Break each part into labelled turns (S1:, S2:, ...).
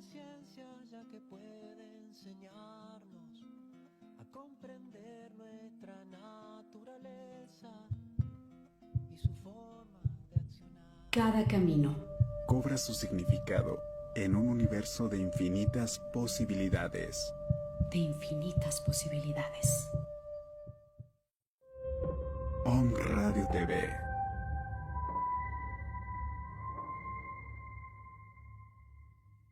S1: ciencia ya que puede enseñarnos a comprender nuestra naturaleza y su forma de accionar.
S2: Cada camino
S3: cobra su significado en un universo de infinitas posibilidades.
S2: De infinitas posibilidades.
S3: Om Radio TV.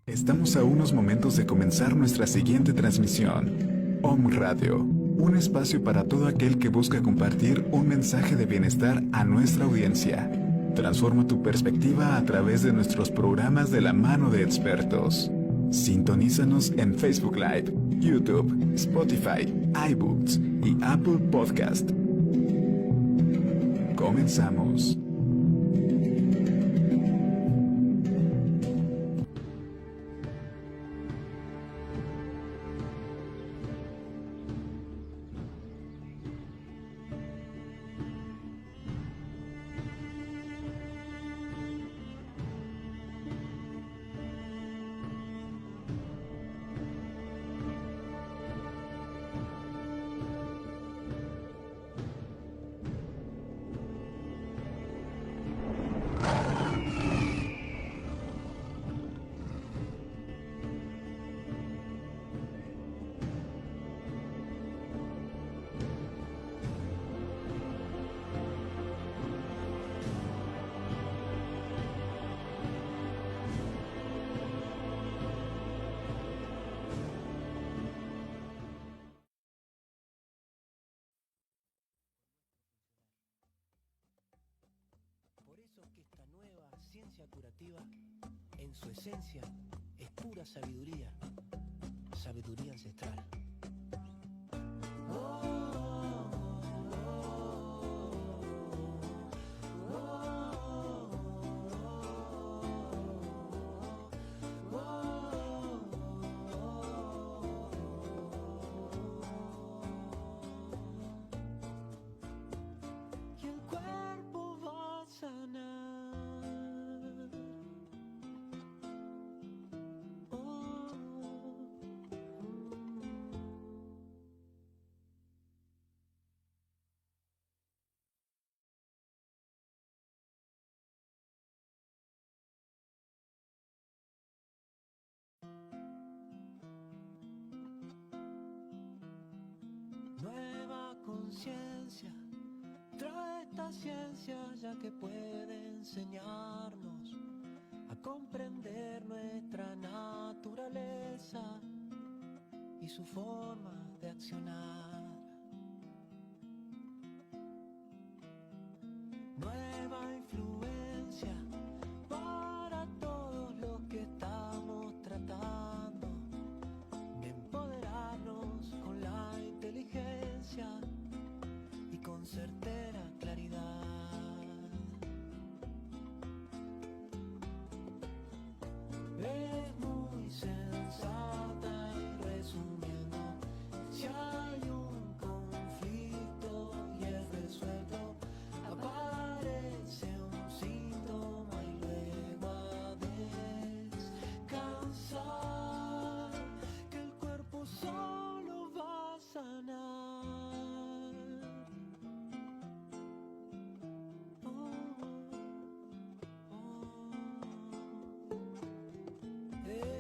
S3: Estamos a unos momentos de comenzar nuestra siguiente transmisión. Om Radio, un espacio para todo aquel que busca compartir un mensaje de bienestar a nuestra audiencia. Transforma tu perspectiva a través de nuestros programas de la mano de expertos. Sintonízanos en Facebook Live, YouTube, Spotify, iBooks y Apple Podcast. Comenzamos.
S1: Que esta nueva ciencia curativa, en su esencia, es pura sabiduría, sabiduría ancestral. Y el cuerpo va a sanar. Nueva conciencia trae esta ciencia ya que puede enseñarnos a comprender nuestra naturaleza y su forma de accionar. Nueva influencia para todos los que estamos tratando de empoderarnos con la inteligencia y con certera claridad. Es muy sensata y resumiendo, si hay un conflicto y es resuelto, aparece un síntoma y luego a descansar, que el cuerpo solo va a sanar.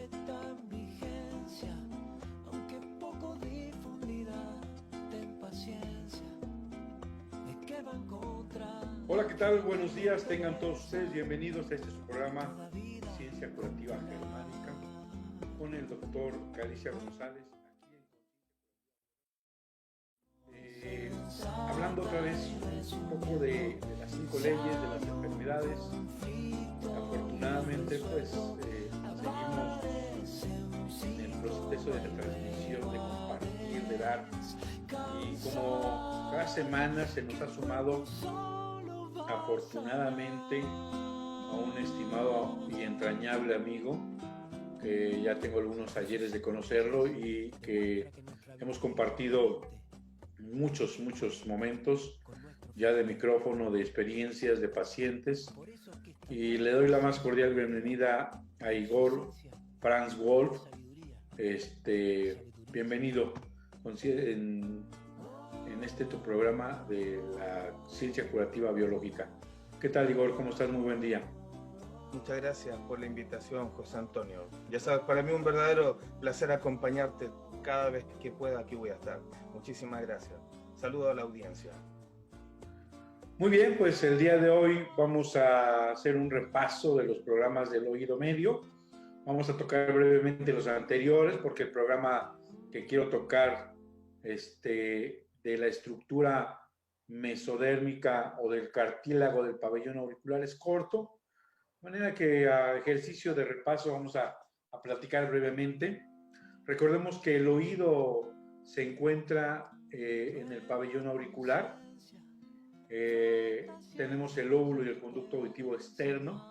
S1: Está en vigencia, aunque poco difundida, ten paciencia, es que va en contra.
S4: Hola, ¿qué tal? Buenos días, tengan todos ustedes bienvenidos a este su programa Ciencia Curativa Germánica con el doctor Galicia González. Hablando otra vez un poco de las 5 leyes, de las enfermedades. Afortunadamente, pues seguimos en el proceso de transmisión, de compartir, de dar. Y como cada semana se nos ha sumado, afortunadamente, a un estimado y entrañable amigo, que ya tengo algunos ayeres de conocerlo y que hemos compartido muchos momentos ya de micrófono, de experiencias, de pacientes, y le doy la más cordial bienvenida a Igor Franz Wolf. Bienvenido en este tu programa de la ciencia curativa biológica. ¿Qué tal, Igor? ¿Cómo estás? Muy buen día.
S5: Muchas gracias por la invitación, José Antonio. Ya sabes, para mí un verdadero placer acompañarte cada vez que pueda. Aquí voy a estar. Muchísimas gracias. Saludo a la audiencia.
S4: Muy bien, pues el día de hoy vamos a hacer un repaso de los programas del oído medio. Vamos a tocar brevemente los anteriores porque el programa que quiero tocar de la estructura mesodérmica o del cartílago del pabellón auricular es corto, de manera que a ejercicio de repaso vamos a platicar brevemente. Recordemos que el oído se encuentra en el pabellón auricular. Tenemos el lóbulo y el conducto auditivo externo,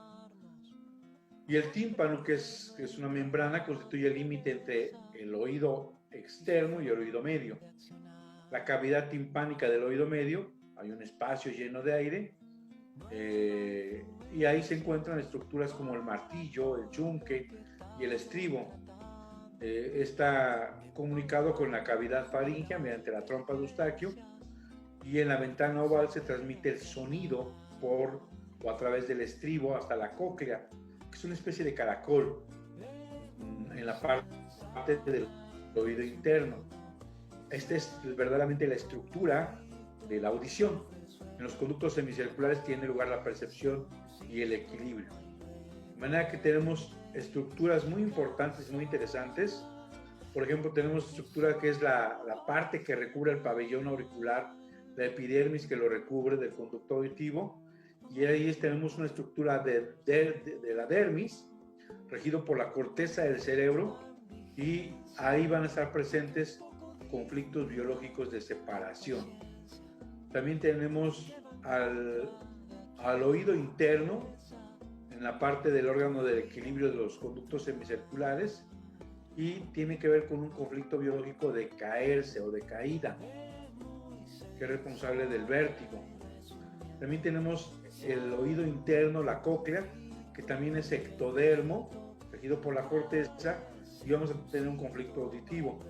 S4: y el tímpano, que es una membrana, constituye el límite entre el oído externo y el oído medio. La cavidad timpánica del oído medio, hay un espacio lleno de aire, y ahí se encuentran estructuras como el martillo, el yunque y el estribo. Está comunicado con la cavidad faríngea mediante la trompa de Eustaquio, y en la ventana oval se transmite el sonido por o a través del estribo hasta la cóclea, que es una especie de caracol en la parte del oído interno. Esta es verdaderamente la estructura de la audición. En los conductos semicirculares tiene lugar la percepción y el equilibrio. De manera que tenemos estructuras muy importantes y muy interesantes. Por ejemplo, tenemos estructura que es la parte que recubre el pabellón auricular, la epidermis que lo recubre del conducto auditivo, y ahí tenemos una estructura de la dermis, regido por la corteza del cerebro, y ahí van a estar presentes conflictos biológicos de separación. También tenemos al oído interno, en la parte del órgano del equilibrio de los conductos semicirculares, y tiene que ver con un conflicto biológico de caerse o de caída, que es responsable del vértigo. También tenemos el oído interno, la cóclea, que también es ectodermo, regido por la corteza, y vamos a tener un conflicto auditivo.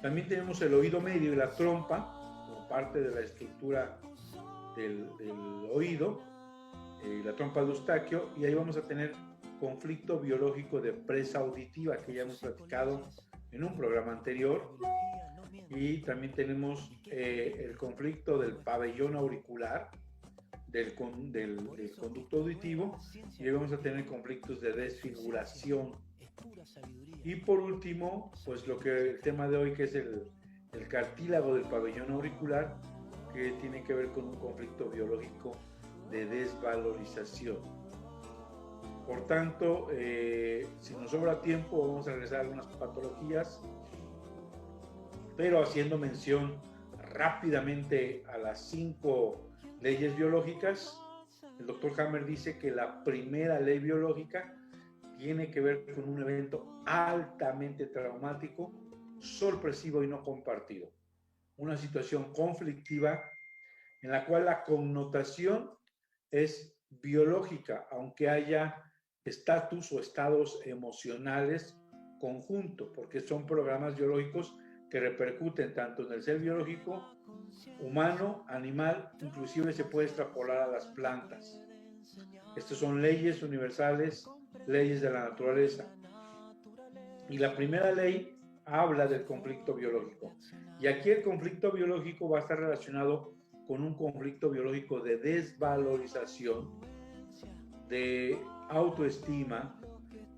S4: También tenemos el oído medio y la trompa, como parte de la estructura del oído, la trompa de Eustaquio, y ahí vamos a tener conflicto biológico de presa auditiva, que ya hemos platicado en un programa anterior. Y también tenemos el conflicto del pabellón auricular, del conducto auditivo, y ahí vamos a tener conflictos de desfiguración. Y por último, pues el tema de hoy, que es el cartílago del pabellón auricular, que tiene que ver con un conflicto biológico de desvalorización. Por tanto, si nos sobra tiempo, vamos a regresar a algunas patologías, pero haciendo mención rápidamente a las 5 leyes biológicas. El doctor Hammer dice que la primera ley biológica tiene que ver con un evento altamente traumático, sorpresivo y no compartido. Una situación conflictiva en la cual la connotación es biológica, aunque haya estatus o estados emocionales conjuntos, porque son programas biológicos que repercuten tanto en el ser biológico, humano, animal, inclusive se puede extrapolar a las plantas. Estas son leyes universales, leyes de la naturaleza. Y la primera ley habla del conflicto biológico. Y aquí el conflicto biológico va a estar relacionado con un conflicto biológico de desvalorización, de autoestima,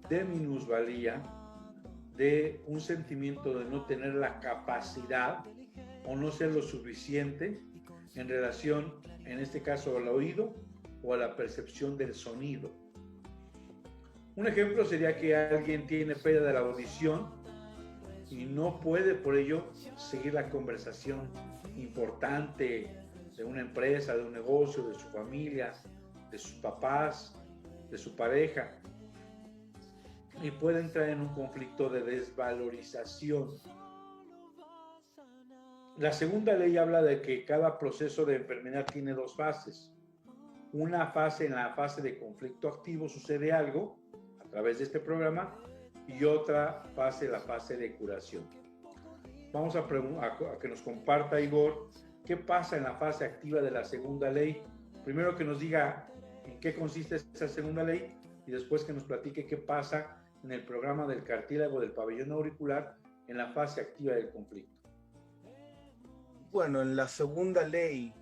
S4: de minusvalía, de un sentimiento de no tener la capacidad o no ser lo suficiente en relación, en este caso, al oído o a la percepción del sonido. Un ejemplo sería que alguien tiene pérdida de la audición y no puede por ello seguir la conversación importante de una empresa, de un negocio, de su familia, de sus papás, de su pareja, y puede entrar en un conflicto de desvalorización. La segunda ley habla de que cada proceso de enfermedad tiene 2 fases. Una fase, en la fase de conflicto activo, sucede algo a través de este programa, y otra fase, la fase de curación. Vamos a que nos comparta, Igor, qué pasa en la fase activa de la segunda ley. Primero que nos diga en qué consiste esa segunda ley y después que nos platique qué pasa en el programa del cartílago del pabellón auricular en la fase activa del conflicto.
S5: Bueno, en la segunda ley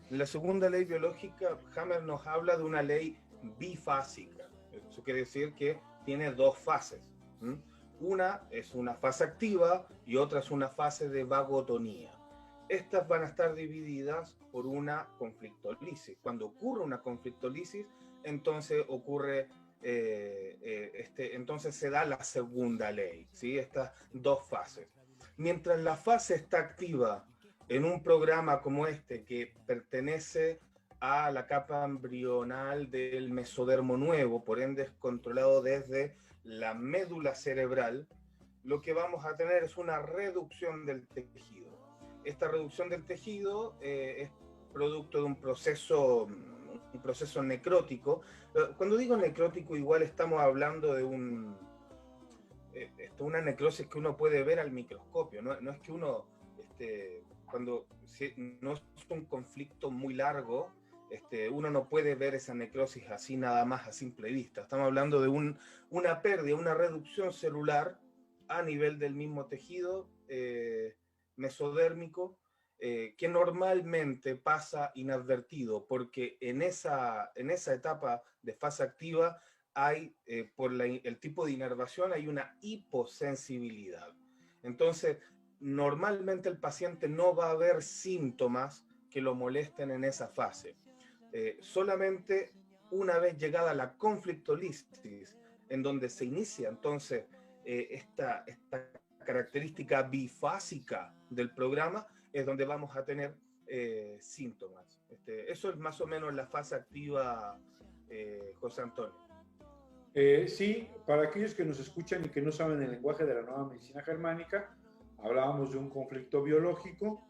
S5: biológica, Hammer nos habla de una ley bifásica. Eso quiere decir que tiene dos fases. Una es una fase activa y otra es una fase de vagotonía. Estas van a estar divididas por una conflictolisis. Cuando ocurre una conflictolisis, entonces entonces se da la segunda ley, ¿sí? Estas dos fases. Mientras la fase está activa en un programa como este, que pertenece a la capa embrional del mesodermo nuevo, por ende es controlado desde la médula cerebral, lo que vamos a tener es una reducción del tejido. Esta reducción del tejido es producto de un proceso necrótico. Cuando digo necrótico, igual estamos hablando de una necrosis que uno puede ver al microscopio. No es que uno, no es un conflicto muy largo, uno no puede ver esa necrosis así nada más a simple vista. Estamos hablando de una pérdida, una reducción celular a nivel del mismo tejido mesodérmico, que normalmente pasa inadvertido, porque en esa etapa de fase activa hay, por el tipo de inervación, hay una hiposensibilidad. Entonces, normalmente el paciente no va a ver síntomas que lo molesten en esa fase. Solamente una vez llegada la conflictolisis, en donde se inicia entonces esta característica bifásica del programa, es donde vamos a tener síntomas. Eso es más o menos la fase activa, José Antonio.
S4: Sí, para aquellos que nos escuchan y que no saben el lenguaje de la nueva medicina germánica, hablábamos de un conflicto biológico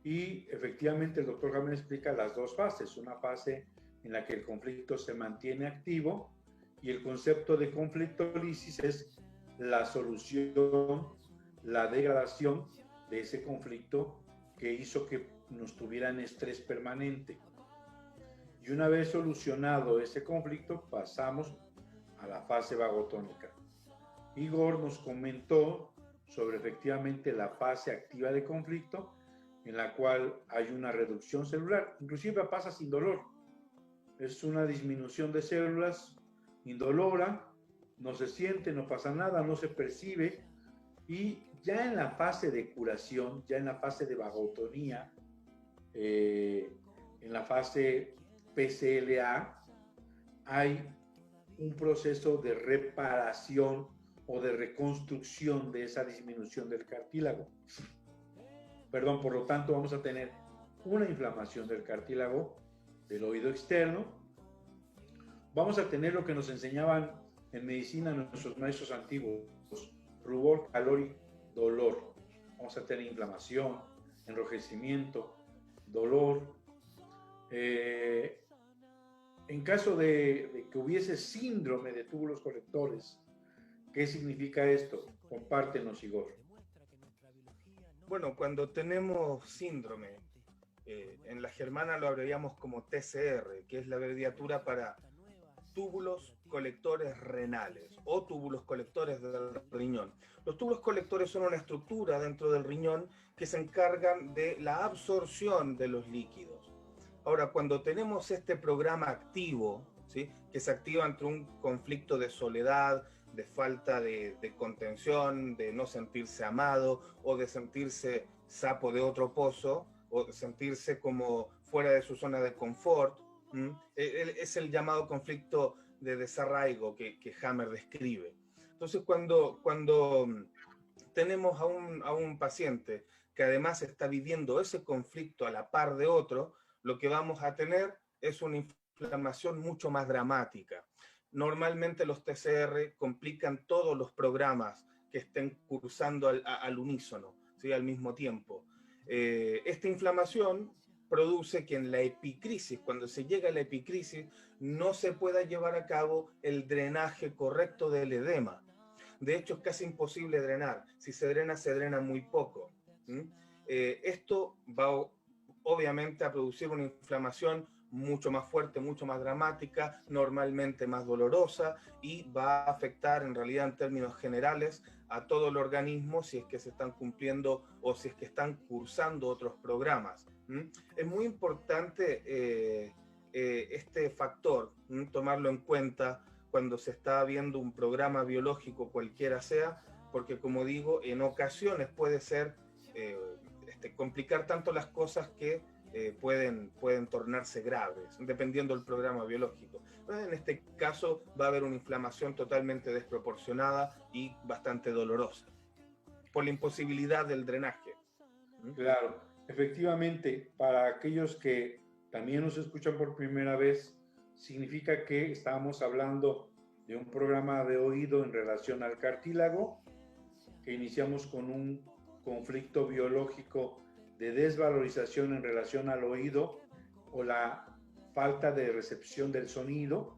S4: y efectivamente el doctor Hammer explica las dos fases. Una fase en la que el conflicto se mantiene activo y el concepto de conflictolisis es la solución, la degradación de ese conflicto que hizo que nos tuvieran estrés permanente. Y una vez solucionado ese conflicto, pasamos a la fase vagotónica. Igor nos comentó sobre efectivamente la fase activa de conflicto, en la cual hay una reducción celular, inclusive pasa sin dolor. Es una disminución de células indolora, no se siente, no pasa nada, no se percibe, y ya en la fase de curación, ya en la fase de vagotonía, en la fase PCLA, hay un proceso de reparación o de reconstrucción de esa disminución del cartílago. Perdón, por lo tanto vamos a tener una inflamación del cartílago del oído externo. Vamos a tener lo que nos enseñaban en medicina nuestros maestros antiguos: rubor, calor y dolor. Vamos a tener inflamación, enrojecimiento, dolor. En caso de que hubiese síndrome de túbulos colectores, ¿qué significa esto? Compártenos, Igor.
S5: Bueno, cuando tenemos síndrome, en la germana lo abreviamos como TCR, que es la abreviatura para túbulos colectores renales o túbulos colectores del riñón. Los túbulos colectores son una estructura dentro del riñón que se encargan de la absorción de los líquidos. Ahora, cuando tenemos este programa activo, ¿sí?, que se activa ante un conflicto de soledad, de falta de contención, de no sentirse amado o de sentirse sapo de otro pozo o de sentirse como fuera de su zona de confort, es el llamado conflicto de desarraigo que Hammer describe. Entonces, cuando tenemos a un paciente que además está viviendo ese conflicto a la par de otro, lo que vamos a tener es una inflamación mucho más dramática. Normalmente los TCR complican todos los programas que estén cursando al unísono, ¿sí?, al mismo tiempo. Esta inflamación produce que en la epicrisis, cuando se llega a la epicrisis, no se pueda llevar a cabo el drenaje correcto del edema. De hecho, es casi imposible drenar. Si se drena muy poco. Esto va obviamente a producir una inflamación mucho más fuerte, mucho más dramática, normalmente más dolorosa, y va a afectar en realidad en términos generales a todo el organismo si es que se están cumpliendo o si es que están cursando otros programas. Es muy importante este factor, tomarlo en cuenta cuando se está viendo un programa biológico cualquiera sea, porque como digo, en ocasiones puede ser complicar tanto las cosas que pueden tornarse graves, dependiendo del programa biológico. En este caso va a haber una inflamación totalmente desproporcionada y bastante dolorosa, por la imposibilidad del drenaje.
S4: Claro, efectivamente, para aquellos que también nos escuchan por primera vez, significa que estábamos hablando de un programa de oído en relación al cartílago, que iniciamos con un conflicto biológico de desvalorización en relación al oído o la falta de recepción del sonido,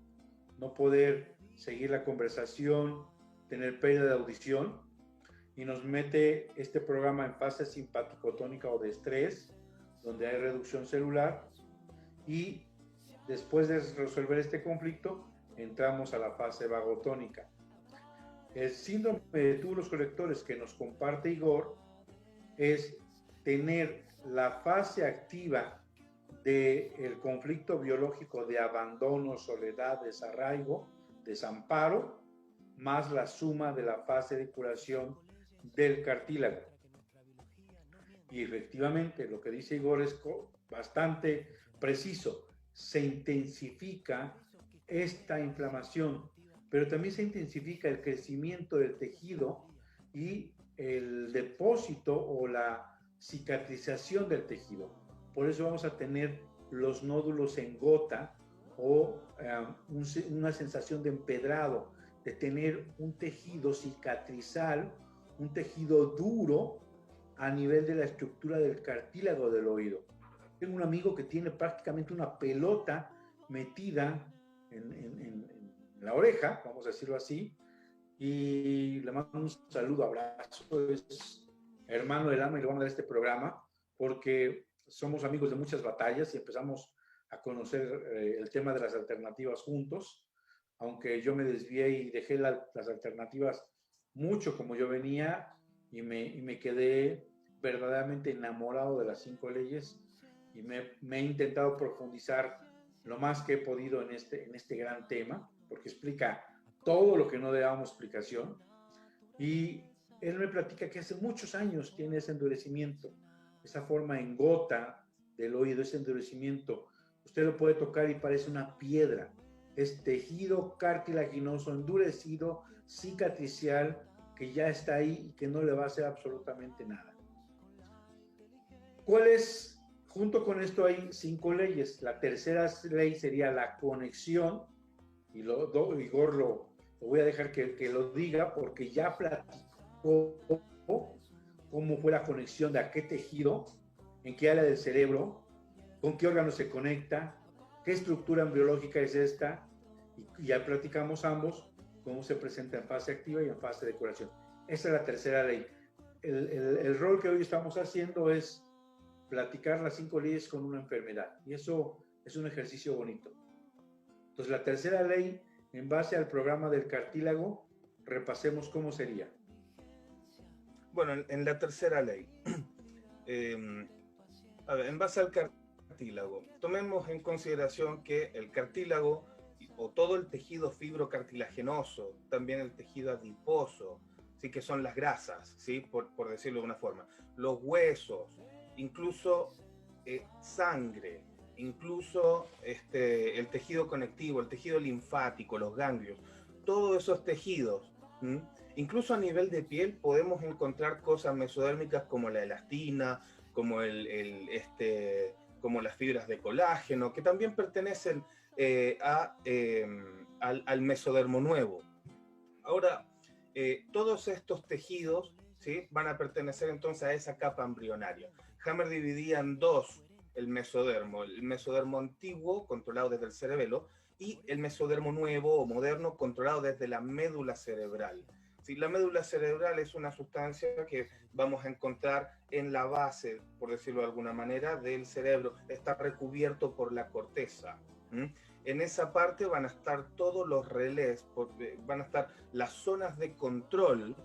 S4: no poder seguir la conversación, tener pérdida de audición, y nos mete este programa en fase simpático-tónica o de estrés, donde hay reducción celular, y después de resolver este conflicto, entramos a la fase vagotónica. El síndrome de túbulos colectores que nos comparte Igor es tener la fase activa del conflicto biológico de abandono, soledad, desarraigo, desamparo, más la suma de la fase de curación del cartílago. Y efectivamente, lo que dice Igor es bastante preciso. Se intensifica esta inflamación, pero también se intensifica el crecimiento del tejido y el depósito o la cicatrización del tejido. Por eso vamos a tener los nódulos en gota o una sensación de empedrado, de tener un tejido cicatrizal, un tejido duro a nivel de la estructura del cartílago del oído. Tengo un amigo que tiene prácticamente una pelota metida en la oreja, vamos a decirlo así, y le mando un saludo, abrazo, es hermano del alma y le vamos a dar este programa porque somos amigos de muchas batallas y empezamos a conocer el tema de las alternativas juntos, aunque yo me desvié y dejé las alternativas mucho como yo venía y me quedé verdaderamente enamorado de las 5 leyes y me he intentado profundizar lo más que he podido en este gran tema, porque explica todo lo que no le dábamos explicación. Y él me platica que hace muchos años tiene ese endurecimiento, esa forma en gota del oído, ese endurecimiento. Usted lo puede tocar y parece una piedra. Es tejido cartilaginoso, endurecido, cicatricial, que ya está ahí y que no le va a hacer absolutamente nada. ¿Cuál es? Junto con esto hay 5 leyes. La tercera ley sería la conexión, y Igor lo voy a dejar que lo diga porque ya platicó cómo fue la conexión de a qué tejido, en qué área del cerebro, con qué órgano se conecta, qué estructura embriológica es esta, y ya platicamos ambos cómo se presenta en fase activa y en fase de curación. Esa es la tercera ley. El rol que hoy estamos haciendo es platicar las 5 leyes con una enfermedad, y eso es un ejercicio bonito. Entonces, la tercera ley, en base al programa del cartílago, repasemos cómo sería.
S5: Bueno, en la tercera ley, a ver, en base al cartílago, tomemos en consideración que el cartílago o todo el tejido fibrocartilaginoso, también el tejido adiposo, ¿sí? Que son las grasas, ¿sí? por decirlo de una forma, los huesos, incluso sangre, incluso el tejido conectivo, el tejido linfático, los ganglios, todos esos tejidos, incluso a nivel de piel podemos encontrar cosas mesodérmicas como la elastina, como como las fibras de colágeno, que también pertenecen al mesodermo nuevo. Ahora, todos estos tejidos, ¿sí? Van a pertenecer entonces a esa capa embrionaria. Hammer dividía en 2 el mesodermo antiguo, controlado desde el cerebelo, y el mesodermo nuevo o moderno, controlado desde la médula cerebral. ¿Sí? La médula cerebral es una sustancia que vamos a encontrar en la base, por decirlo de alguna manera, del cerebro. Está recubierto por la corteza. En esa parte van a estar todos los relés, van a estar las zonas de control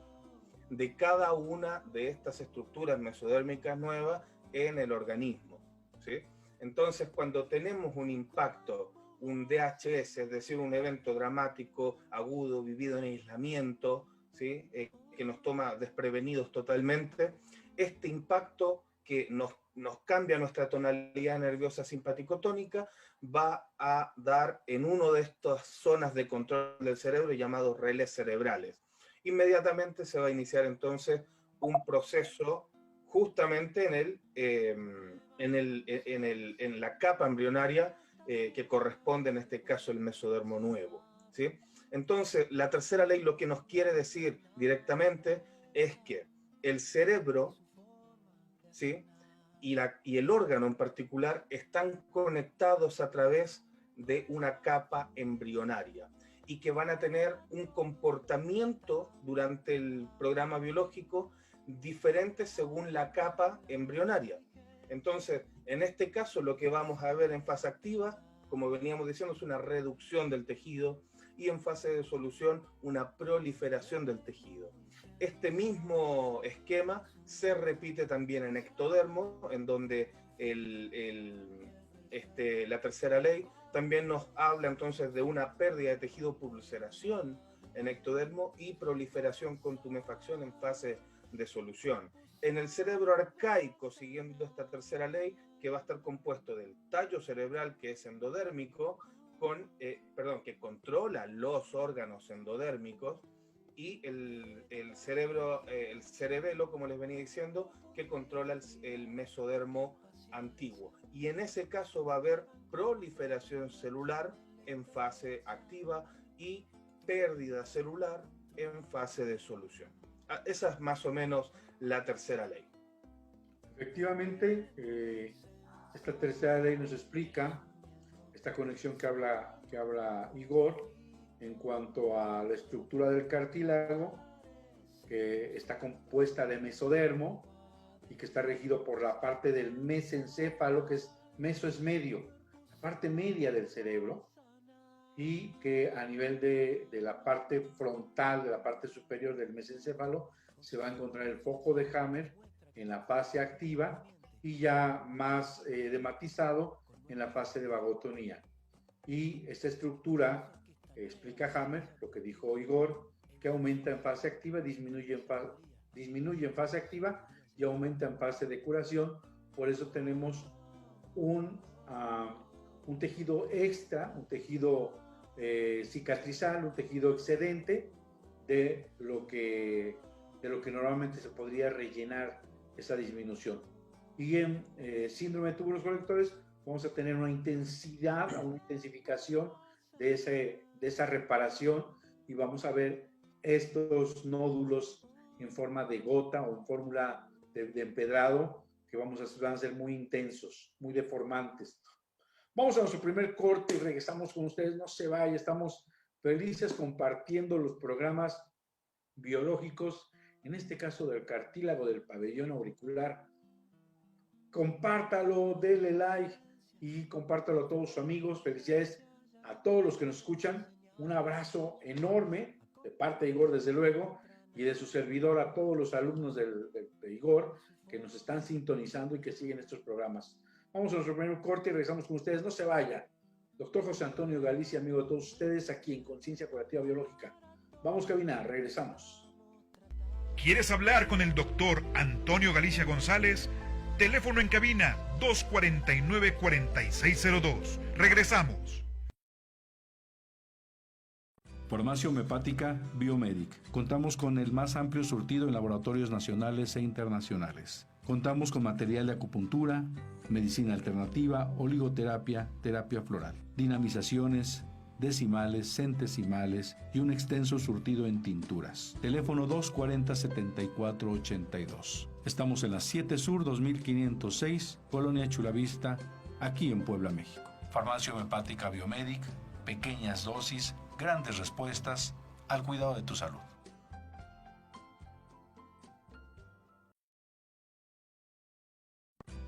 S5: de cada una de estas estructuras mesodérmicas nuevas en el organismo, ¿sí? Entonces, cuando tenemos un impacto, un DHS, es decir, un evento dramático, agudo, vivido en aislamiento, ¿sí? Que nos toma desprevenidos totalmente, este impacto que nos cambia nuestra tonalidad nerviosa simpaticotónica va a dar en una de estas zonas de control del cerebro llamados relés cerebrales. Inmediatamente se va a iniciar entonces un proceso justamente en la capa embrionaria que corresponde en este caso el mesodermo nuevo, ¿sí? Entonces, la tercera ley lo que nos quiere decir directamente es que el cerebro, ¿sí? y el órgano en particular están conectados a través de una capa embrionaria y que van a tener un comportamiento durante el programa biológico diferente según la capa embrionaria. Entonces, en este caso, lo que vamos a ver en fase activa, como veníamos diciendo, es una reducción del tejido, y en fase de solución, una proliferación del tejido. Este mismo esquema se repite también en ectodermo, en donde la tercera ley también nos habla entonces de una pérdida de tejido por ulceración en ectodermo y proliferación con tumefacción en fase de solución. En el cerebro arcaico, siguiendo esta tercera ley, que va a estar compuesto del tallo cerebral, que es endodérmico, que controla los órganos endodérmicos, y el cerebelo, como les venía diciendo, que controla el mesodermo antiguo. Y en ese caso va a haber proliferación celular en fase activa y pérdida celular en fase de solución. Esa es más o menos la tercera ley.
S4: Efectivamente, esta tercera ley nos explica esta conexión que habla Igor en cuanto a la estructura del cartílago, que está compuesta de mesodermo y que está regido por la parte del mesencéfalo, que meso es medio, la parte media del cerebro, y que a nivel de la parte frontal, de la parte superior del mesencéfalo, se va a encontrar el foco de Hammer en la fase activa y ya más dematizado en la fase de vagotonía. Y esta estructura explica Hammer, lo que dijo Igor, que aumenta en fase activa, disminuye en fase activa y aumenta en fase de curación. Por eso tenemos un tejido extra, un tejido cicatrizal, un tejido excedente de lo que normalmente se podría rellenar esa disminución. Y en síndrome de túbulos colectores vamos a tener una intensificación de esa reparación, y vamos a ver estos nódulos en forma de gota o en forma de empedrado que van a ser muy intensos, muy deformantes. Vamos a nuestro primer corte y regresamos con ustedes. No se vaya, estamos felices compartiendo los programas biológicos, en este caso del cartílago del pabellón auricular. Compártalo, denle like y compártalo a todos sus amigos. Felicidades a todos los que nos escuchan. Un abrazo enorme de parte de Igor, desde luego, y de su servidor a todos los alumnos de Igor que nos están sintonizando y que siguen estos programas. Vamos a nuestro primer corte y regresamos con ustedes. No se vaya. Doctor José Antonio Galicia, amigo de todos ustedes, aquí en Conciencia Curativa Biológica. Vamos, cabina, regresamos.
S6: ¿Quieres hablar con el doctor Antonio Galicia González? Teléfono en cabina 249-4602. Regresamos.
S7: Farmacia Homeopática Biomedic. Contamos con el más amplio surtido en laboratorios nacionales e internacionales. Contamos con material de acupuntura, medicina alternativa, oligoterapia, terapia floral, dinamizaciones, decimales, centesimales y un extenso surtido en tinturas. Teléfono 240-7482. Estamos en la 7 Sur 2506, Colonia Chulavista, aquí en Puebla, México. Farmacia Homeopática Biomedic, pequeñas dosis, grandes respuestas al cuidado de tu salud.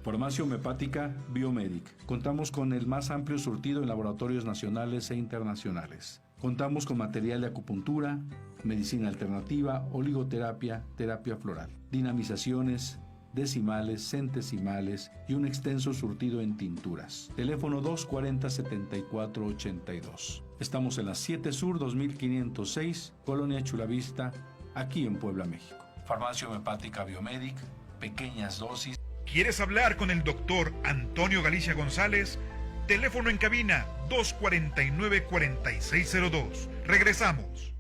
S7: Farmacia Homeopática Biomedic. Contamos con el más amplio surtido en laboratorios nacionales e internacionales. Contamos con material de acupuntura, medicina alternativa, oligoterapia, terapia floral, dinamizaciones, decimales, centesimales y un extenso surtido en tinturas. Teléfono 240-7482. Estamos en la 7 Sur 2506, Colonia Chulavista, aquí en Puebla, México. Farmacia Homeopática Biomedic, pequeñas dosis.
S6: ¿Quieres hablar con el doctor Antonio Galicia González? Teléfono en cabina 249-4602. Regresamos.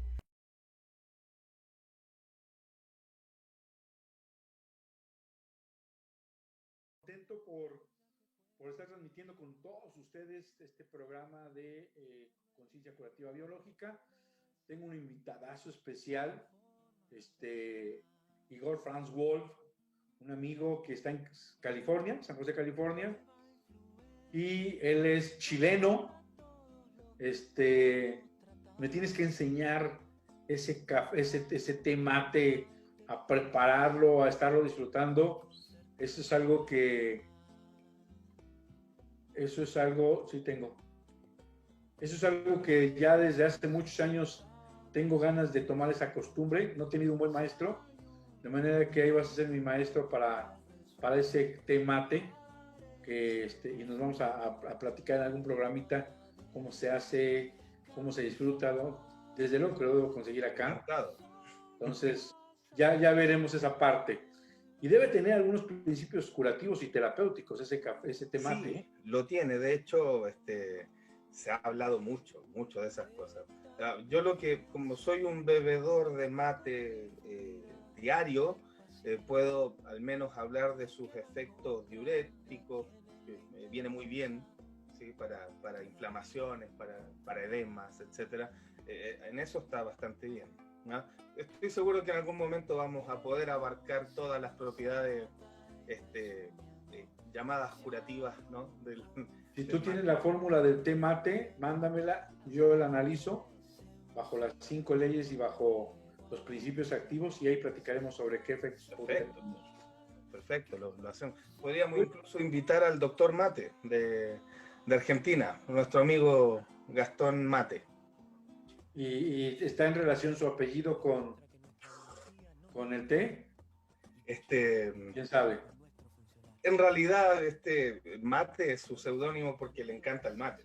S4: Contento por estar transmitiendo con todos ustedes este programa de Conciencia Curativa Biológica. Tengo un invitadazo especial, Igor Franz Wolf, un amigo que está en California, San José, California, y él es chileno. Me tienes que enseñar ese té mate, a prepararlo, a estarlo disfrutando. Eso es algo, que ya desde hace muchos años tengo ganas de tomar esa costumbre. No he tenido un buen maestro, de manera que ahí vas a ser mi maestro para ese té mate, y nos vamos a platicar en algún programita cómo se hace, cómo se disfruta, ¿no? Desde luego que lo debo conseguir acá. Entonces, ya veremos esa parte. Y debe tener algunos principios curativos y terapéuticos ese té mate.
S5: Sí, lo tiene. De hecho, se ha hablado mucho de esas cosas. Yo como soy un bebedor de mate diario, puedo al menos hablar de sus efectos diuréticos, que me viene muy bien, ¿sí? para inflamaciones, para edemas, etc. En eso está bastante bien, ¿no? Estoy seguro que en algún momento vamos a poder abarcar todas las propiedades llamadas curativas, ¿no?
S4: Si tú tienes la fórmula del té mate, mándamela, yo la analizo bajo las 5 leyes y bajo los principios activos, y ahí platicaremos sobre qué efectos.
S5: Perfecto, lo hacemos. Podríamos incluso invitar al doctor Mate de Argentina, nuestro amigo Gastón Mate.
S4: ¿Y está en relación su apellido con el té? ¿Quién sabe?
S5: En realidad, Mate es su seudónimo porque le encanta el mate.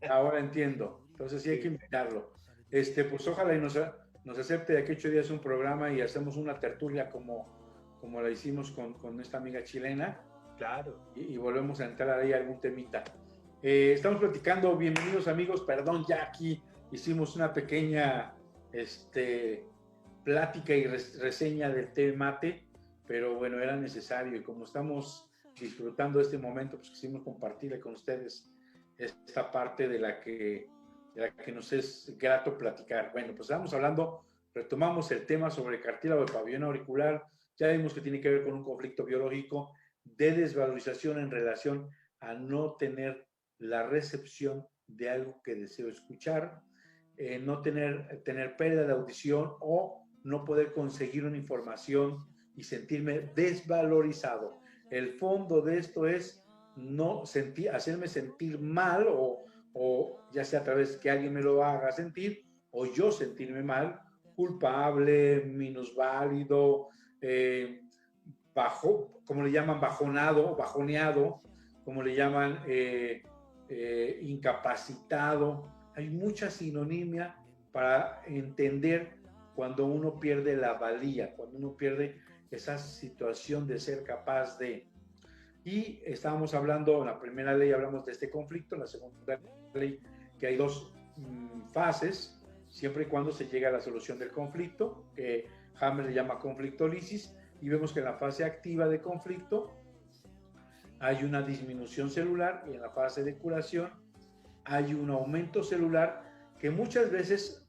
S4: Ahora entiendo. Entonces sí hay que invitarlo. Pues ojalá y nos acepte de aquí 8 días un programa y hacemos una tertulia como la hicimos con esta amiga chilena.
S5: Claro.
S4: Y volvemos a entrar ahí a algún temita. Estamos platicando, bienvenidos amigos, perdón, ya aquí hicimos una pequeña plática y reseña del té mate, pero bueno, era necesario, y como estamos disfrutando este momento, pues quisimos compartirle con ustedes esta parte de la que nos es grato platicar. Bueno, pues estamos hablando, retomamos el tema sobre cartílago de pabellón auricular. Ya vimos que tiene que ver con un conflicto biológico de desvalorización en relación a no tener la recepción de algo que deseo escuchar, no tener pérdida de audición o no poder conseguir una información y sentirme desvalorizado. El fondo de esto es hacerme sentir mal, o ya sea a través que alguien me lo haga sentir, o yo sentirme mal, culpable, minusválido, como le llaman, bajoneado, como le llaman, incapacitado. Hay mucha sinonimia para entender cuando uno pierde la valía, cuando uno pierde esa situación de ser capaz de. Y estábamos hablando, en la primera ley hablamos de este conflicto, en la segunda ley que hay 2 fases, siempre y cuando se llega a la solución del conflicto, que Hammer le llama conflictólisis, y vemos que en la fase activa de conflicto hay una disminución celular, y en la fase de curación hay un aumento celular que muchas veces,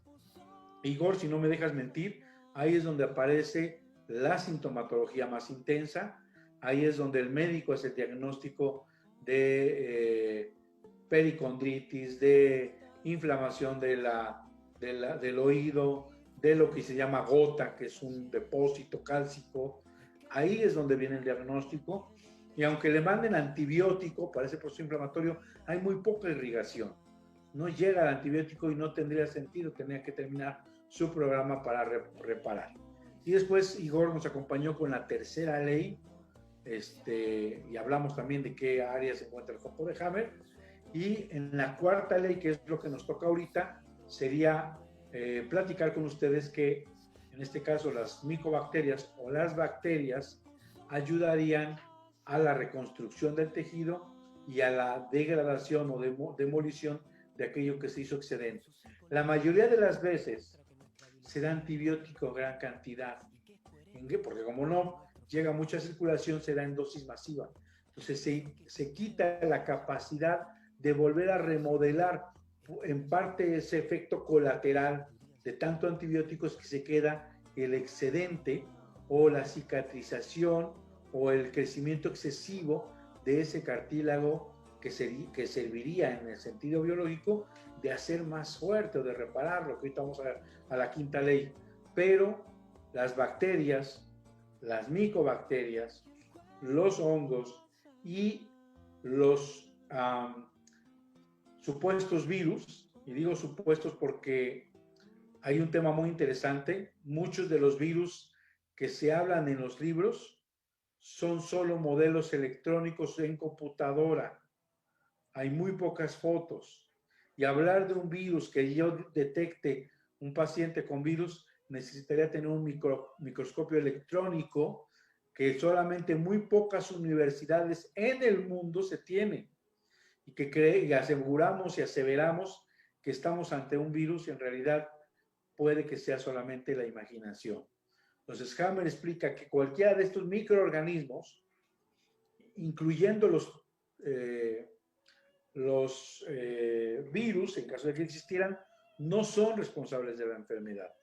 S4: Igor, si no me dejas mentir, ahí es donde aparece la sintomatología más intensa, ahí es donde el médico hace el diagnóstico de pericondritis, de inflamación del oído, de lo que se llama gota, que es un depósito cálcico. Ahí es donde viene el diagnóstico, y aunque le manden antibiótico para ese proceso inflamatorio, hay muy poca irrigación. No llega el antibiótico y no tendría sentido, tendría que terminar su programa para reparar. Y después Igor nos acompañó con la tercera ley, y hablamos también de qué área se encuentra el foco de Hammer. Y en la cuarta ley, que es lo que nos toca ahorita, sería platicar con ustedes que, en este caso, las micobacterias o las bacterias ayudarían a la reconstrucción del tejido y a la degradación o demolición de aquello que se hizo excedente. La mayoría de las veces se da antibiótico en gran cantidad. ¿En qué? Porque como no llega mucha circulación, se da en dosis masiva. Entonces se quita la capacidad de volver a remodelar en parte ese efecto colateral de tanto antibióticos, que se queda el excedente o la cicatrización o el crecimiento excesivo de ese cartílago que serviría en el sentido biológico de hacer más fuerte o de repararlo, que ahorita vamos a ver a la quinta ley. Pero las bacterias, las micobacterias, los hongos y los supuestos virus, y digo supuestos porque hay un tema muy interesante, muchos de los virus que se hablan en los libros son solo modelos electrónicos en computadora, hay muy pocas fotos, y hablar de un virus que yo detecte un paciente con virus, necesitaría tener un microscopio electrónico que solamente muy pocas universidades en el mundo se tienen, y aseguramos y aseveramos que estamos ante un virus y en realidad puede que sea solamente la imaginación. Entonces Hammer explica que cualquiera de estos microorganismos, incluyendo los virus, en caso de que existieran, no son responsables de la enfermedad,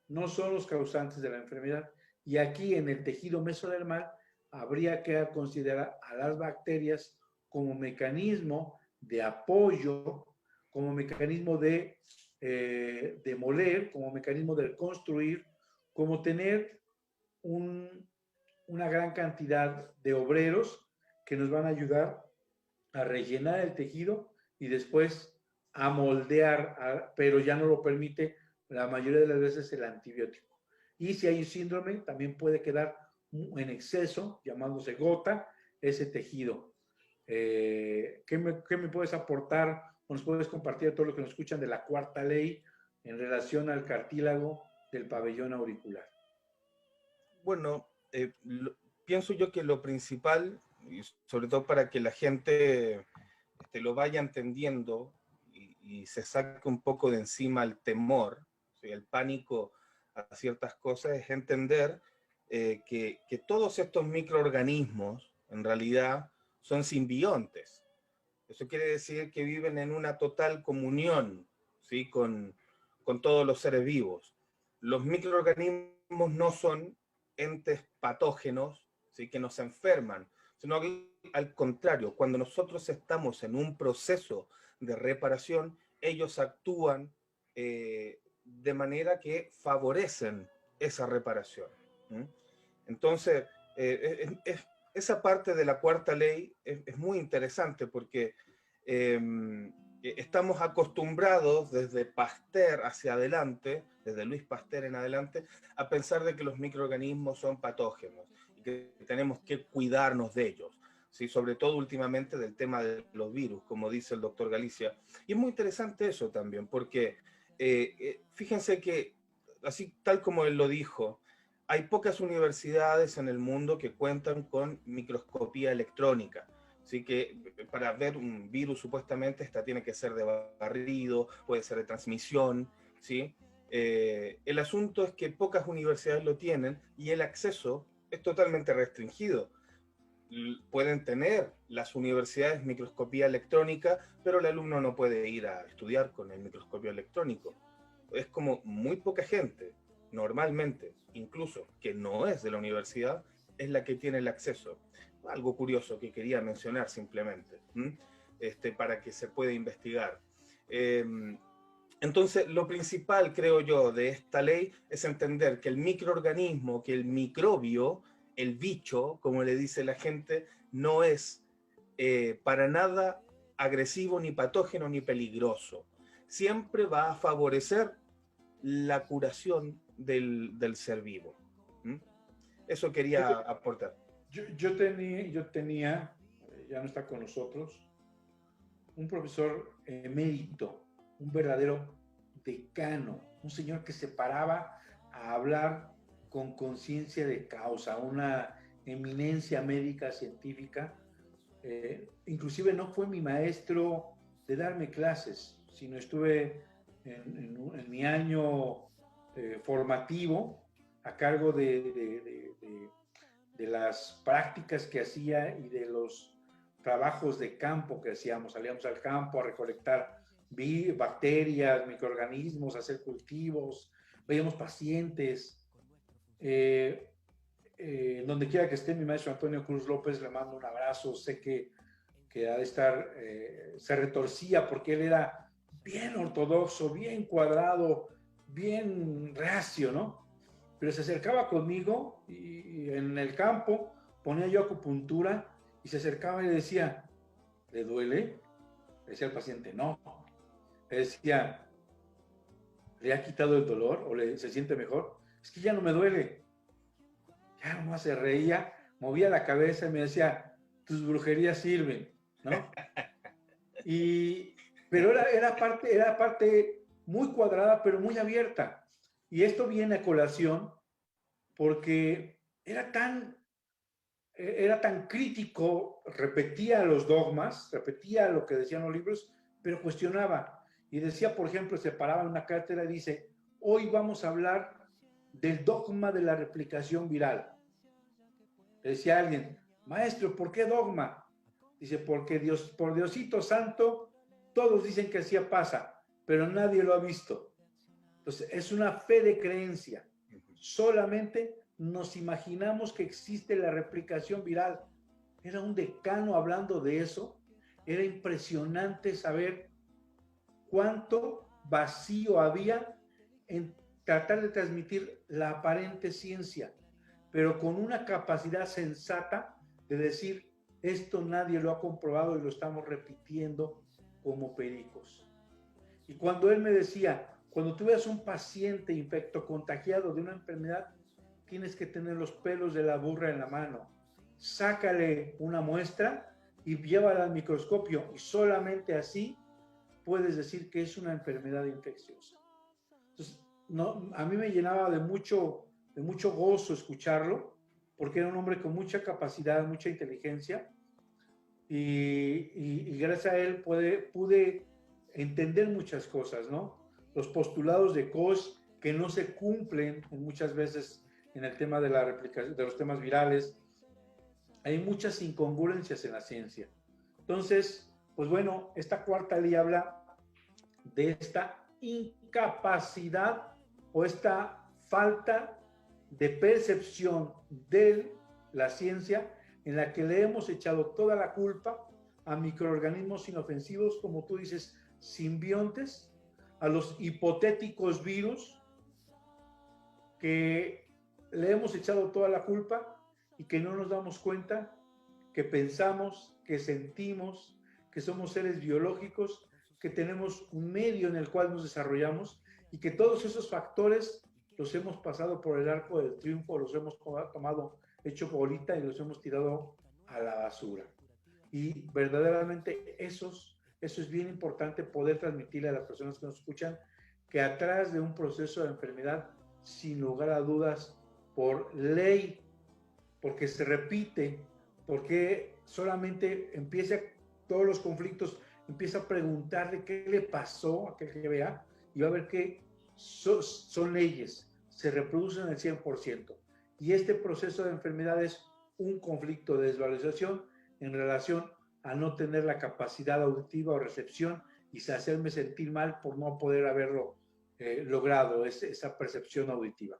S4: no son los causantes de la enfermedad. Y aquí en el tejido mesodermal habría que considerar a las bacterias como mecanismo de apoyo, como mecanismo de demoler, como mecanismo de construir, como tener una gran cantidad de obreros que nos van a ayudar a rellenar el tejido y después a moldear, pero ya no lo permite la mayoría de las veces el antibiótico. Y si hay un síndrome, también puede quedar en exceso, llamándose gota, ese tejido. ¿Qué me puedes aportar o nos puedes compartir a todos los que nos escuchan de la cuarta ley en relación al cartílago del pabellón auricular?
S5: Bueno, pienso yo que lo principal, y sobre todo para que la gente lo vaya entendiendo y se saque un poco de encima el temor, ¿sí? El pánico a ciertas cosas, es entender que todos estos microorganismos en realidad son simbiontes. Eso quiere decir que viven en una total comunión, ¿sí? con todos los seres vivos. Los microorganismos no son entes patógenos, ¿sí? Que nos enferman, sino que al contrario, cuando nosotros estamos en un proceso de reparación, ellos actúan de manera que favorecen esa reparación. Entonces, esa parte de la cuarta ley es muy interesante porque estamos acostumbrados desde Pasteur hacia adelante, desde Luis Pasteur en adelante, a pensar de que los microorganismos son patógenos y que tenemos que cuidarnos de ellos, ¿sí? Sobre todo últimamente del tema de los virus, como dice el doctor Galicia. Y es muy interesante eso también, porque fíjense que, así tal como él lo dijo, hay pocas universidades en el mundo que cuentan con microscopía electrónica. Así que para ver un virus supuestamente tiene que ser de barrido, puede ser de transmisión, ¿sí? El asunto es que pocas universidades lo tienen y el acceso es totalmente restringido. pueden tener las universidades microscopía electrónica, pero el alumno no puede ir a estudiar con el microscopio electrónico. Es como muy poca gente, normalmente, incluso que no es de la universidad, es la que tiene el acceso. Algo curioso que quería mencionar simplemente, para que se pueda investigar. Entonces, lo principal, creo yo, de esta ley es entender que el microorganismo, que el microbio, el bicho, como le dice la gente, no es para nada agresivo, ni patógeno, ni peligroso. Siempre va a favorecer la curación del ser vivo. Eso quería aportar.
S7: Yo tenía, ya no está con nosotros, un profesor emérito, un verdadero decano, un señor que se paraba a hablar con conciencia de causa, una eminencia médica, científica. Inclusive no fue mi maestro de darme clases, sino estuve en mi año formativo a cargo de las prácticas que hacía y de los trabajos de campo que hacíamos. Salíamos al campo a recolectar bacterias, microorganismos, hacer cultivos, veíamos pacientes. Donde quiera que esté mi maestro Antonio Cruz López, le mando un abrazo. Sé que ha de estar, se retorcía porque él era bien ortodoxo, bien cuadrado, bien reacio, ¿no? Pero se acercaba conmigo y en el campo ponía yo acupuntura y se acercaba y le decía, ¿le duele? Le decía al paciente, no. Le decía, ¿le ha quitado el dolor o se siente mejor? Es que ya no me duele. Ya nomás se reía, movía la cabeza y me decía, tus brujerías sirven, ¿no? Pero era parte muy cuadrada, pero muy abierta. Y esto viene a colación porque era tan crítico, repetía los dogmas, repetía lo que decían los libros, pero cuestionaba. Y decía, por ejemplo, se paraba en una cátedra y dice, hoy vamos a hablar del dogma de la replicación viral. Le decía a alguien, maestro, ¿por qué dogma? Dice, porque por Diosito Santo, todos dicen que así pasa, pero nadie lo ha visto. Entonces, es una fe de creencia. Solamente nos imaginamos que existe la replicación viral. Era un decano hablando de eso. Era impresionante saber cuánto vacío había en tratar de transmitir la aparente ciencia, pero con una capacidad sensata de decir, esto nadie lo ha comprobado y lo estamos repitiendo como pericos. Y cuando él me decía, cuando tú veas un paciente infectocontagiado de una enfermedad, tienes que tener los pelos de la burra en la mano. Sácale una muestra y llévala al microscopio y solamente así puedes decir que es una enfermedad infecciosa. Entonces, a mí me llenaba de mucho gozo escucharlo, porque era un hombre con mucha capacidad, mucha inteligencia, y gracias a él pude entender muchas cosas, ¿no? Los postulados de Koch que no se cumplen muchas veces en el tema de la replicación, de los temas virales. Hay muchas incongruencias en la ciencia. Entonces, pues bueno, esta cuarta ley habla de esta incapacidad o esta falta de percepción de la ciencia en la que le hemos echado toda la culpa a microorganismos inofensivos, como tú dices, simbiontes, a los hipotéticos virus, que le hemos echado toda la culpa y que no nos damos cuenta que pensamos, que sentimos, que somos seres biológicos, que tenemos un medio en el cual nos desarrollamos y que todos esos factores los hemos pasado por el arco del triunfo, los hemos tomado hecho bolita y los hemos tirado a la basura. Y verdaderamente eso es bien importante poder transmitirle a las personas que nos escuchan, que atrás de un proceso de enfermedad, sin lugar a dudas, por ley, porque se repite, porque solamente empieza todos los conflictos, empieza a preguntarle qué le pasó a aquel que vea y va a ver que son leyes, se reproducen al 100%. Y este proceso de enfermedades
S4: un conflicto de desvalorización en relación a no tener la capacidad auditiva o recepción y hacerme sentir mal por no poder haberlo logrado, esa percepción auditiva.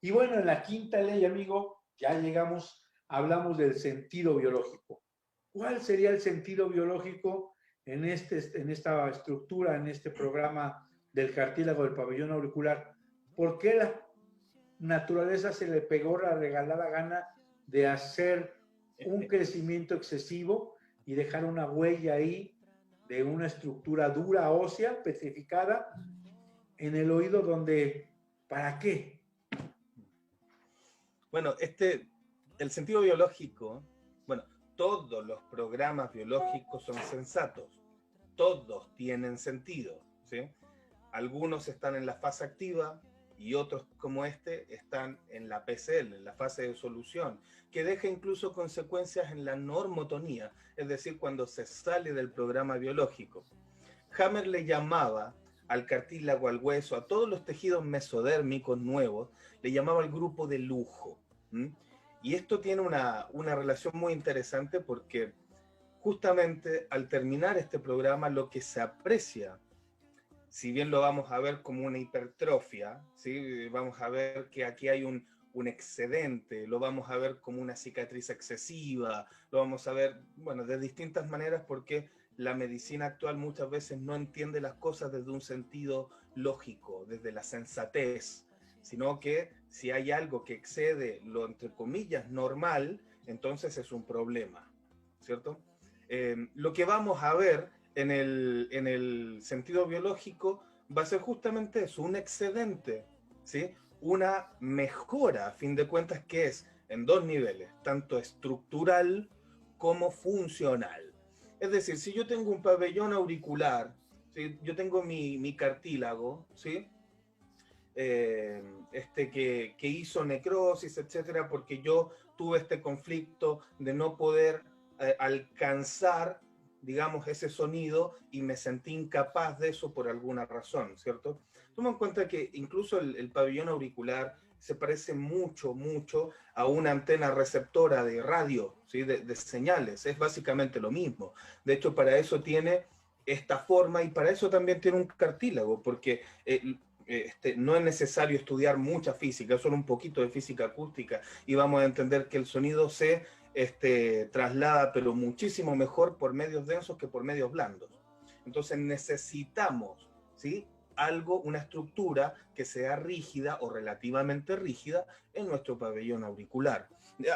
S4: Y bueno, en la quinta ley, amigo, ya llegamos, hablamos del sentido biológico. ¿Cuál sería el sentido biológico en esta estructura, en este programa del cartílago del pabellón auricular? ¿Por qué la naturaleza se le pegó la regalada gana de hacer un crecimiento excesivo y dejar una huella ahí de una estructura dura, ósea, petrificada, en el oído donde, ¿para qué?
S5: Bueno, el sentido biológico, bueno, todos los programas biológicos son sensatos, todos tienen sentido, ¿sí? Algunos están en la fase activa y otros como están en la PCL, en la fase de solución, que deja incluso consecuencias en la normotonía, es decir, cuando se sale del programa biológico. Hammer le llamaba al cartílago, al hueso, a todos los tejidos mesodérmicos nuevos, le llamaba el grupo de lujo. Y esto tiene una relación muy interesante porque justamente al terminar este programa lo que se aprecia, si bien lo vamos a ver como una hipertrofia, ¿sí? Vamos a ver que aquí hay un excedente, lo vamos a ver como una cicatriz excesiva, lo vamos a ver, bueno, de distintas maneras porque la medicina actual muchas veces no entiende las cosas desde un sentido lógico, desde la sensatez, sino que si hay algo que excede lo, entre comillas, normal, entonces es un problema, ¿cierto? Lo que vamos a ver en el sentido biológico va a ser justamente eso, un excedente, ¿sí? Una mejora, a fin de cuentas, que es en dos niveles, tanto estructural como funcional. Es decir, si yo tengo un pabellón auricular, ¿sí? Yo tengo mi cartílago, ¿sí? Que hizo necrosis, etcétera, porque yo tuve este conflicto de no poder alcanzar, digamos, ese sonido y me sentí incapaz de eso por alguna razón, ¿cierto? Toma en cuenta que incluso el pabellón auricular se parece mucho a una antena receptora de radio, ¿sí? de señales, es básicamente lo mismo. De hecho, para eso tiene esta forma y para eso también tiene un cartílago, porque no es necesario estudiar mucha física, solo un poquito de física acústica y vamos a entender que el sonido se traslada, pero muchísimo mejor por medios densos que por medios blandos. Entonces necesitamos, ¿sí? Algo, una estructura que sea rígida o relativamente rígida en nuestro pabellón auricular.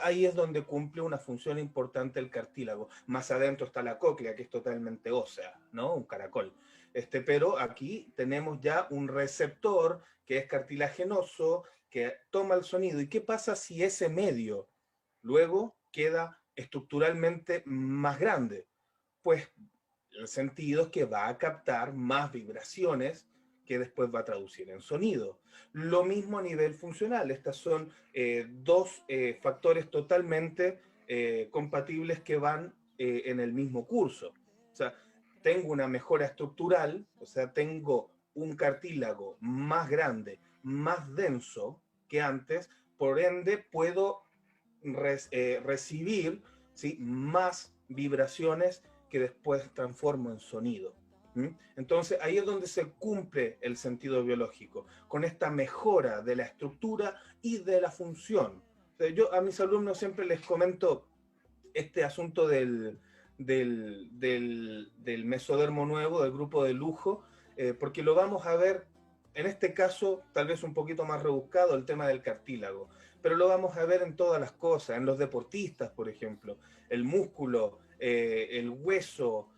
S5: Ahí es donde cumple una función importante el cartílago. Más adentro está la cóclea, que es totalmente ósea, ¿no? Un caracol. Pero aquí tenemos ya un receptor que es cartilaginoso, que toma el sonido. ¿Y qué pasa si ese medio luego queda estructuralmente más grande? Pues el sentido es que va a captar más vibraciones que después va a traducir en sonido. Lo mismo a nivel funcional. Estas son dos factores totalmente compatibles que van en el mismo curso. O sea, tengo una mejora estructural, o sea, tengo un cartílago más grande, más denso que antes, por ende puedo recibir, ¿sí? Más vibraciones que después transformo en sonido. Entonces ahí es donde se cumple el sentido biológico, con esta mejora de la estructura y de la función. O sea, yo a mis alumnos siempre les comento este asunto del mesodermo nuevo, del grupo de lujo, porque lo vamos a ver, en este caso tal vez un poquito más rebuscado el tema del cartílago, pero lo vamos a ver en todas las cosas, en los deportistas, por ejemplo, el músculo, el hueso,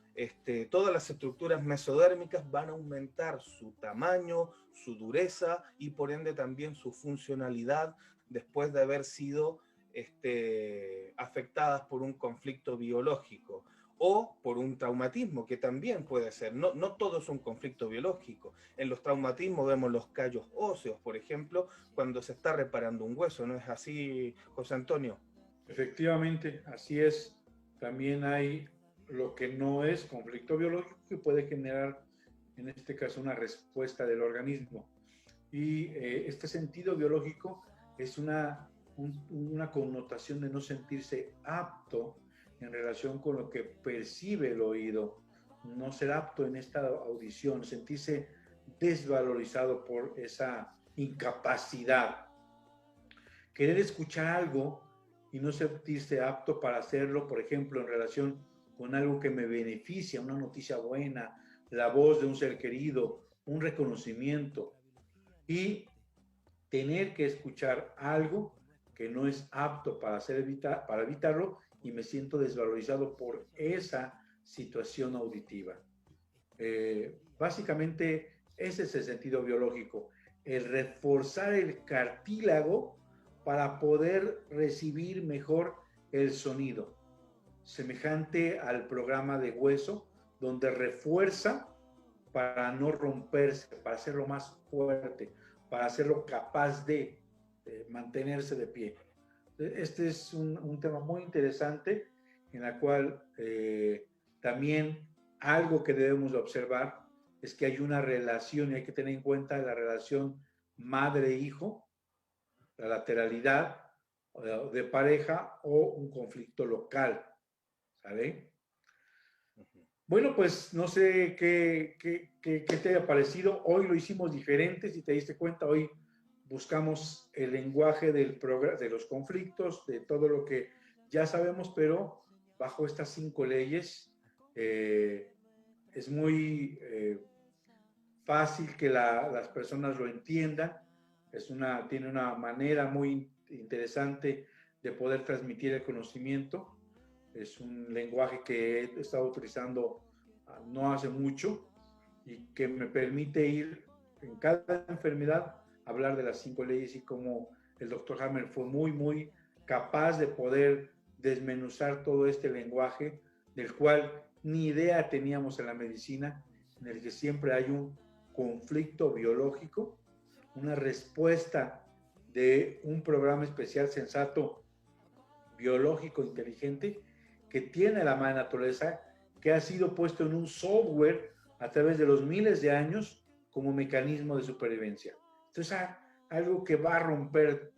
S5: todas las estructuras mesodérmicas van a aumentar su tamaño, su dureza y por ende también su funcionalidad después de haber sido afectadas por un conflicto biológico o por un traumatismo, que también puede ser. No todo es un conflicto biológico. En los traumatismos vemos los callos óseos, por ejemplo, cuando se está reparando un hueso. ¿No es así, José Antonio?
S4: Efectivamente, así es. También hay lo que no es conflicto biológico que puede generar, en este caso, una respuesta del organismo. Y este sentido biológico es una una connotación de no sentirse apto en relación con lo que percibe el oído, no ser apto en esta audición, sentirse desvalorizado por esa incapacidad. Querer escuchar algo y no sentirse apto para hacerlo, por ejemplo, en relación con algo que me beneficia, una noticia buena, la voz de un ser querido, un reconocimiento, y tener que escuchar algo que no es apto para evitarlo, y me siento desvalorizado por esa situación auditiva. Básicamente ese es el sentido biológico, el reforzar el cartílago para poder recibir mejor el sonido, semejante al programa de hueso, donde refuerza para no romperse, para hacerlo más fuerte, para hacerlo capaz de mantenerse de pie. Este es un tema muy interesante, en el cual también algo que debemos de observar es que hay una relación, y hay que tener en cuenta la relación madre-hijo, la lateralidad de pareja o un conflicto local, ¿sale? Bueno, pues no sé qué te haya parecido. Hoy lo hicimos diferente, si te diste cuenta. Hoy buscamos el lenguaje de los conflictos, de todo lo que ya sabemos, pero bajo estas 5 leyes es muy fácil que las personas lo entiendan. Tiene una manera muy interesante de poder transmitir el conocimiento. Es un lenguaje que he estado utilizando no hace mucho y que me permite ir en cada enfermedad, hablar de las 5 leyes, y como el doctor Hammer fue muy capaz de poder desmenuzar todo este lenguaje del cual ni idea teníamos en la medicina, en el que siempre hay un conflicto biológico, una respuesta de un programa especial sensato, biológico, inteligente, que tiene la madre naturaleza, que ha sido puesto en un software a través de los miles de años como mecanismo de supervivencia. Entonces, algo que va a romper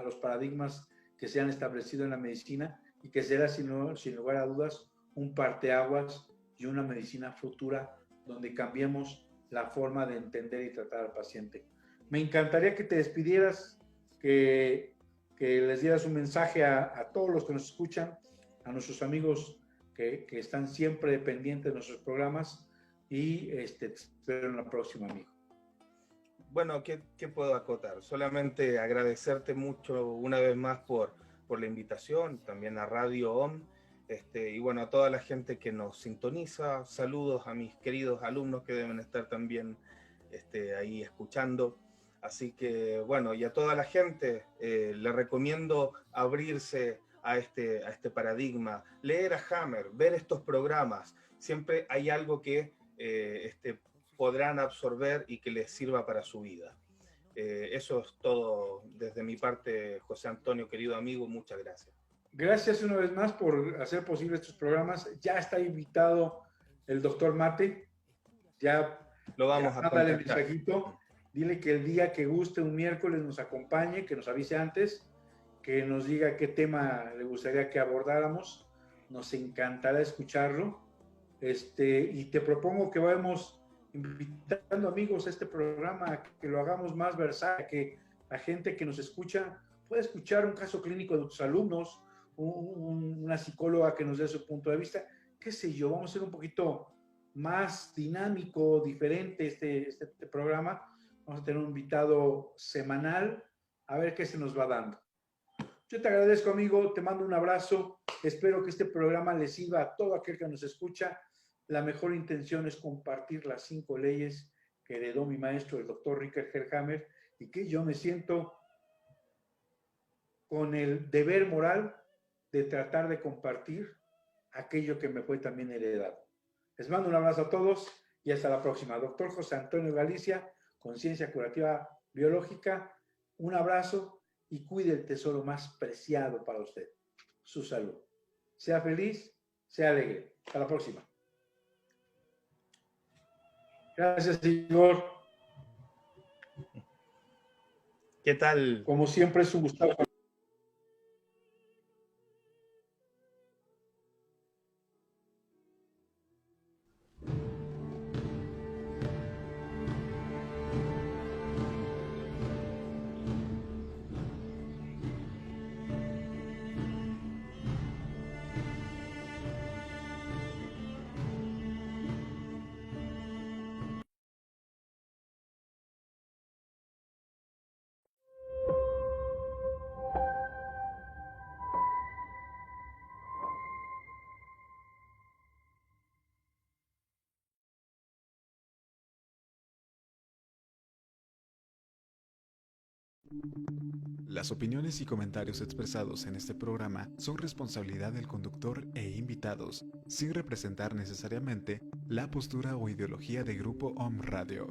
S4: los paradigmas que se han establecido en la medicina, y que será sin lugar a dudas un parteaguas y una medicina futura donde cambiemos la forma de entender y tratar al paciente. Me encantaría que te despidieras, que les dieras un mensaje a todos los que nos escuchan, a nuestros amigos que están siempre pendientes de nuestros programas, y te espero en la próxima, amigo.
S5: Bueno, ¿qué puedo acotar? Solamente agradecerte mucho una vez más por la invitación, también a Radio OM, y bueno, a toda la gente que nos sintoniza. Saludos a mis queridos alumnos que deben estar también ahí escuchando. Así que bueno, y a toda la gente le recomiendo abrirse a este paradigma, leer a Hammer, ver estos programas. Siempre hay algo que podrán absorber y que les sirva para su vida. Eso es todo desde mi parte, José Antonio, querido amigo, muchas gracias.
S4: Gracias una vez más por hacer posible estos programas. Ya está invitado el doctor Mate, ya
S5: lo vamos a
S4: darle el mensajito. Dile que el día que guste, un miércoles, nos acompañe, que nos avise antes, que nos diga qué tema le gustaría que abordáramos. Nos encantará escucharlo. Y te propongo que vayamos invitando amigos a este programa, que lo hagamos más versátil, que la gente que nos escucha pueda escuchar un caso clínico de tus alumnos, una psicóloga que nos dé su punto de vista, qué sé yo. Vamos a hacer un poquito más dinámico, diferente este programa. Vamos a tener un invitado semanal, a ver qué se nos va dando. Yo te agradezco, amigo, te mando un abrazo. Espero que este programa le sirva a todo aquel que nos escucha. La mejor intención es compartir las 5 leyes que heredó mi maestro, el doctor Richard Hammer, y que yo me siento con el deber moral de tratar de compartir aquello que me fue también heredado. Les mando un abrazo a todos y hasta la próxima. Doctor José Antonio Galicia, Conciencia Curativa Biológica, un abrazo y cuide el tesoro más preciado para usted, su salud. Sea feliz, sea alegre. Hasta la próxima. Gracias, Igor.
S5: ¿Qué tal?
S4: Como siempre, es un gusto.
S3: Las opiniones y comentarios expresados en este programa son responsabilidad del conductor e invitados, sin representar necesariamente la postura o ideología de Grupo Om Radio.